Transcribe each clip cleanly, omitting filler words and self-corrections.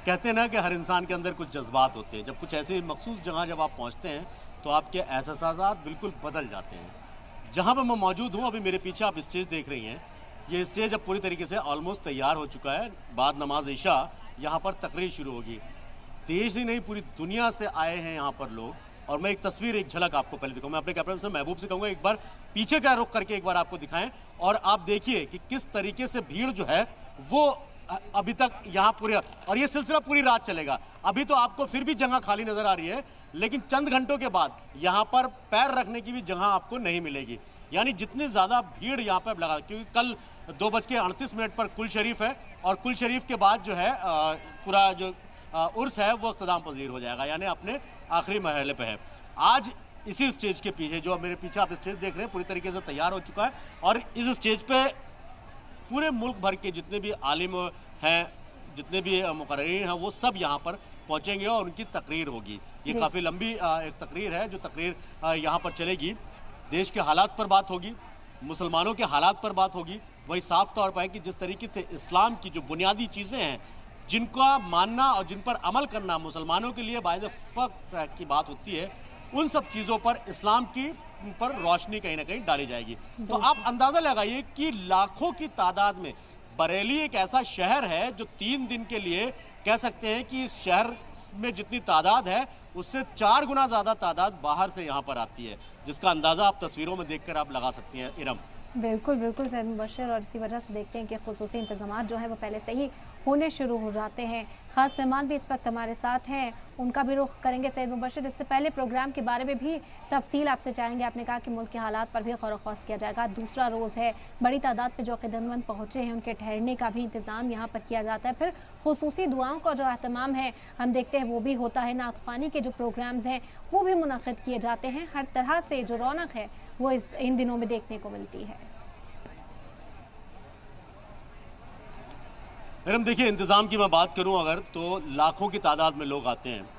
कहते हैं ना कि हर इंसान के अंदर कुछ जज्बात होते हैं। जब कुछ ऐसी मखसूस जगह जब आप पहुंचते हैं तो आपके एहसासात बिल्कुल बदल जाते हैं। जहां पर मैं मौजूद हूं, अभी मेरे पीछे आप स्टेज देख रही हैं, ये स्टेज अब पूरी तरीके से ऑलमोस्ट तैयार हो चुका है। बाद नमाज इशा यहाँ पर तकरीर शुरू होगी। देश ही नहीं पूरी दुनिया से आए हैं यहाँ पर लोग। और मैं एक तस्वीर, एक झलक आपको पहले दिखाऊँ। मैं अपने कैमरा से महबूब से कहूँगा एक बार पीछे का रुख करके एक बार आपको दिखाएं और आप देखिए कि किस तरीके से भीड़ जो है वो अभी तक यहाँ पूरे, और ये सिलसिला पूरी रात चलेगा। अभी तो आपको फिर भी जगह खाली नजर आ रही है, लेकिन चंद घंटों के बाद यहाँ पर पैर रखने की भी जगह आपको नहीं मिलेगी। यानी जितनी ज़्यादा भीड़ यहाँ पर लगा, क्योंकि कल 2:38 पर कुल शरीफ है और कुल शरीफ के बाद जो है पूरा जो उर्स है वो इख्तिताम पजीर हो जाएगा, यानी अपने आखिरी मरहले पे है। आज इसी स्टेज के पीछे, जो मेरे पीछे आप स्टेज देख रहे हैं, पूरी तरीके से तैयार हो चुका है और इस स्टेज पे पूरे मुल्क भर के जितने भी आलिम हैं, जितने भी मुकर्रीन हैं, वो सब यहाँ पर पहुँचेंगे और उनकी तकरीर होगी। ये काफ़ी लंबी एक तकरीर है, जो तकरीर यहाँ पर चलेगी। देश के हालात पर बात होगी, मुसलमानों के हालात पर बात होगी। वही साफ तौर पर है कि जिस तरीके से इस्लाम की जो बुनियादी चीज़ें हैं, जिनका मानना और जिन पर अमल करना मुसलमानों के लिए बायद फ़ख्र की बात होती है, उन सब चीज़ों पर इस्लाम की पर रोशनी कहीं ना कहीं डाली जाएगी। तो आप अंदाज़ा लगाइए कि लाखों की तादाद में बरेली एक ऐसा शहर है जो 3 दिन के लिए कह सकते हैं कि इस शहर में जितनी तादाद है उससे 4 गुना ज़्यादा तादाद बाहर से यहाँ पर आती है, जिसका अंदाज़ा आप तस्वीरों में देखकर आप लगा सकती हैं। इरम, बिल्कुल बिल्कुल सैयद मुबशर, और इसी वजह से देखते हैं कि खुसूसी इंतज़ामात जो है वो पहले से ही होने शुरू हो जाते हैं। ख़ास मेहमान भी इस वक्त हमारे साथ हैं, उनका भी रुख करेंगे सैयद मुबशर। इससे पहले प्रोग्राम के बारे में भी तफसील आपसे चाहेंगे। आपने कहा कि मुल्क के हालात पर भी गौर व खौस किया जाएगा। दूसरा रोज़ है, बड़ी तादाद पर जो अक़ीदतमंद पहुँचे हैं उनके ठहरने का भी इंतज़ाम यहाँ पर किया जाता है। फिर खुसूसी दुआओं का जो अहतमाम है हम देखते हैं वो भी होता है। नात ख़्वानी के जो प्रोग्राम्स हैं वो भी मुनक़िद किए जाते हैं। हर तरह से जो रौनक है वो इन दिनों में देखने को मिलती है। मैडम देखिए, इंतज़ाम की मैं बात करूं अगर, तो लाखों की तादाद में लोग आते हैं।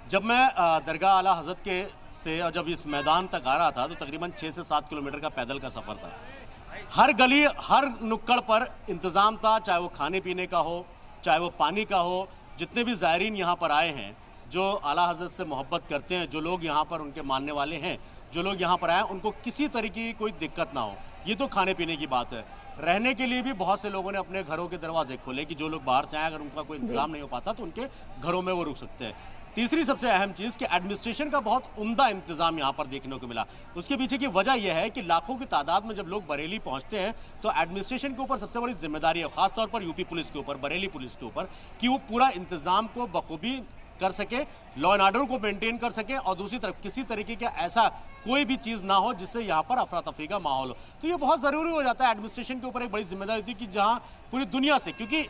जब मैं दरगाह आला हज़रत के से और जब इस मैदान तक आ रहा था तो तकरीबन 6 से 7 किलोमीटर का पैदल का सफ़र था। हर गली, हर नुक्कड़ पर इंतज़ाम था, चाहे वो खाने पीने का हो, चाहे वो पानी का हो। जितने भी ज़ायरीन यहाँ पर आए हैं, जो आला हज़रत से मोहब्बत करते हैं, जो लोग यहाँ पर उनके मानने वाले हैं, जो लोग यहाँ पर आए, उनको किसी तरीके की कोई दिक्कत ना हो। ये तो खाने पीने की बात है। रहने के लिए भी बहुत से लोगों ने अपने घरों के दरवाजे खोले कि जो लोग बाहर से आए, अगर उनका कोई इंतजाम नहीं हो पाता तो उनके घरों में वो रुक सकते हैं। तीसरी सबसे अहम चीज़ कि एडमिनिस्ट्रेशन का बहुत उम्दा इंतजाम यहाँ पर देखने को मिला। उसके पीछे की वजह यह है कि लाखों की तादाद में जब लोग बरेली पहुँचते हैं तो एडमिनिस्ट्रेशन के ऊपर सबसे बड़ी जिम्मेदारी है, ख़ासतौर पर यूपी पुलिस के ऊपर, बरेली पुलिस के ऊपर, कि वो पूरा इंतज़ाम को बखूबी कर सके, लॉ एंड ऑर्डर को मेंटेन कर सके, और दूसरी तरफ किसी तरीके का ऐसा कोई भी चीज़ ना हो जिससे यहाँ पर अफरा तफरी का माहौल हो। तो ये बहुत ज़रूरी हो जाता है। एडमिनिस्ट्रेशन के ऊपर एक बड़ी जिम्मेदारी होती है कि जहाँ पूरी दुनिया से, क्योंकि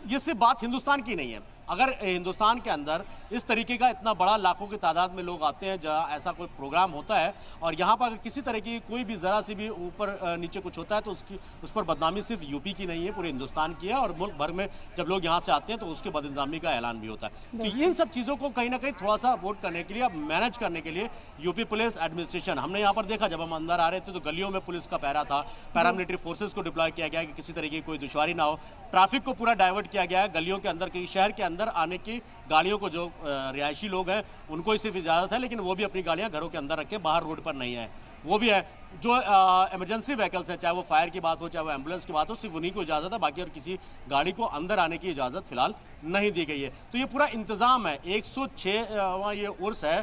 ये सिर्फ बात हिंदुस्तान की नहीं है, अगर हिंदुस्तान के अंदर इस तरीके का इतना बड़ा लाखों की तादाद में लोग आते हैं, जहाँ ऐसा कोई प्रोग्राम होता है और यहाँ पर अगर किसी तरह की कोई भी ज़रा सी भी ऊपर नीचे कुछ होता है तो उस पर बदनामी सिर्फ यूपी की नहीं है, पूरे हिंदुस्तान की है। और मुल्क भर में जब लोग यहाँ से आते हैं तो उसके बदइंतज़ामी का ऐलान भी होता है। तो इन सब चीज़ों को कहीं ना कहीं थोड़ा सा वोट करने के लिए, अब मैनेज करने के लिए यूपी पुलिस एडमिनिस्ट्रेशन, हमने यहाँ पर देखा जब हम अंदर आ रहे थे तो गलियों में पुलिस का पहरा था, पैरामिलिट्री फोर्सेज को डिप्लॉय किया गया कि किसी तरीके की कोई दुश्वारी ना हो। ट्रैफिक को पूरा डाइवर्ट किया गया है। गलियों के अंदर, शहर के अंदर आने की गाड़ियों को, जो रिहायशी लोग हैं उनको ही सिर्फ इजाज़त है, लेकिन वो भी अपनी गाड़ियां घरों के अंदर रखें, बाहर रोड पर नहीं है। वो भी है जो इमरजेंसी व्हीकल्स हैं, चाहे वो फायर की बात हो, चाहे वो एम्बुलेंस की बात हो, सिर्फ उन्हीं को इजाज़त है, बाकी और किसी गाड़ी को अंदर आने की इजाज़त फिलहाल नहीं दी गई है। तो ये पूरा इंतज़ाम है। 106वां ये उर्स है